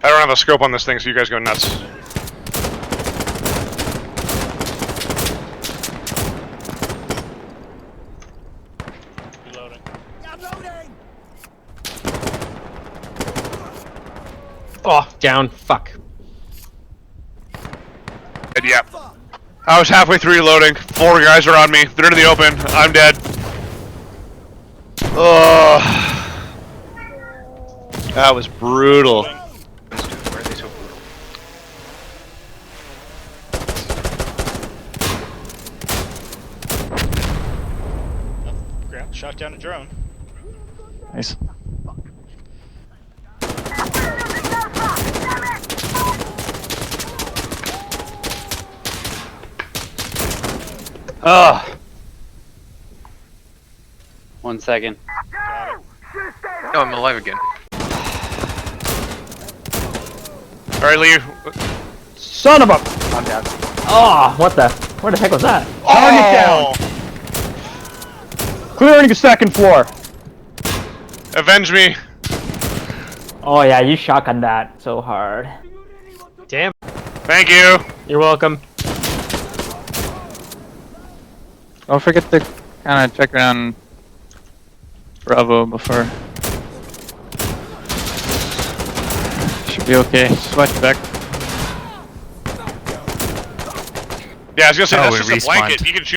I don't have a scope on this thing, so you guys go nuts. Reloading. Oh, down. Fuck. And yeah. I was halfway through reloading. 4 guys are on me. They're in the open. I'm dead. Oh, that was brutal. Reloading. Why are they so brutal? Grab, shot down a drone. Nice. Ugh. 1 second. Got it. Oh, I'm alive again. Alright, Lee. Son of a. I'm down. Oh, what the? Where the heck was that? Oh! Clearing the second floor. Avenge me. Oh yeah, you shotgunned that so hard. Damn. Thank you. You're welcome. Don't forget to kind of check around Bravo before. Should be okay. Just watch back. Yeah, I was gonna say, Oh, that's we just a blanket. respawned. You can shoot